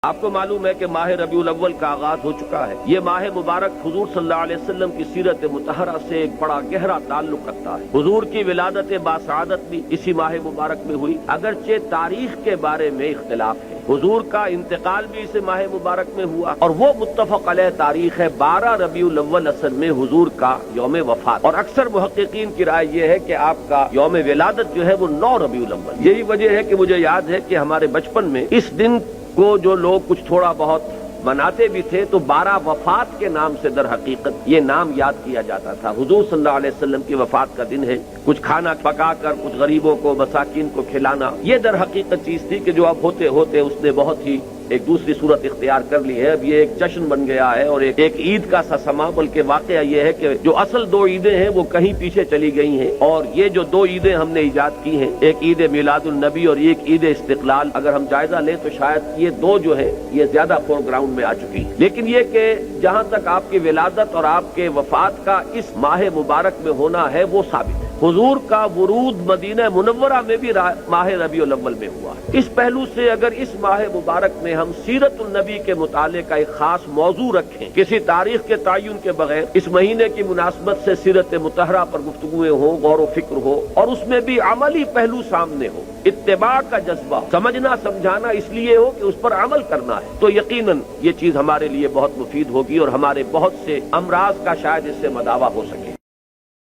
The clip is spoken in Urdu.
آپ کو معلوم ہے کہ ماہ ربیع الاول کا آغاز ہو چکا ہے۔ یہ ماہ مبارک حضور صلی اللہ علیہ وسلم کی سیرت مطہرہ سے ایک بڑا گہرا تعلق رکھتا ہے۔ حضور کی ولادت باسعادت بھی اسی ماہ مبارک میں ہوئی، اگرچہ تاریخ کے بارے میں اختلاف ہے۔ حضور کا انتقال بھی اس ماہ مبارک میں ہوا، اور وہ متفق علیہ تاریخ ہے 12 ربیع الاول اصل میں حضور کا یوم وفات، اور اکثر محققین کی رائے یہ ہے کہ آپ کا یوم ولادت جو ہے وہ 9 ربیع الاول۔ یہی وجہ ہے کہ مجھے یاد ہے کہ ہمارے بچپن میں اس دن کو جو لوگ کچھ تھوڑا بہت مناتے بھی تھے تو 12 وفات کے نام سے در حقیقت یہ نام یاد کیا جاتا تھا۔ حضور صلی اللہ علیہ وسلم کی وفات کا دن ہے، کچھ کھانا پکا کر کچھ غریبوں کو مساکین کو کھلانا، یہ در حقیقت چیز تھی کہ جو اب ہوتے ہوتے اس نے بہت ہی ایک دوسری صورت اختیار کر لی ہے۔ اب یہ ایک جشن بن گیا ہے اور ایک عید کا سا سما، بلکہ واقعہ یہ ہے کہ جو اصل 2 عیدیں ہیں وہ کہیں پیچھے چلی گئی ہیں، اور یہ جو 2 عیدیں ہم نے ایجاد کی ہیں، ایک عید میلاد النبی اور ایک عید استقلال، اگر ہم جائزہ لیں تو شاید یہ 2 جو ہے یہ زیادہ فور گراؤنڈ میں آ چکی ہیں۔ لیکن یہ کہ جہاں تک آپ کی ولادت اور آپ کے وفات کا اس ماہ مبارک میں ہونا ہے وہ ثابت ہے۔ حضور کا ورود مدینہ منورہ میں بھی ماہ ربیع الاول میں ہوا ہے۔ اس پہلو سے اگر اس ماہ مبارک میں ہم سیرت النبی کے مطالعے کا ایک خاص موضوع رکھیں، کسی تاریخ کے تعین کے بغیر اس مہینے کی مناسبت سے سیرت مطہرہ پر گفتگویں ہوں، غور و فکر ہو، اور اس میں بھی عملی پہلو سامنے ہو، اتباع کا جذبہ، سمجھنا سمجھانا اس لیے ہو کہ اس پر عمل کرنا ہے، تو یقیناً یہ چیز ہمارے لیے بہت مفید ہوگی اور ہمارے بہت سے امراض کا شاید اس سے مداوع ہو سکے۔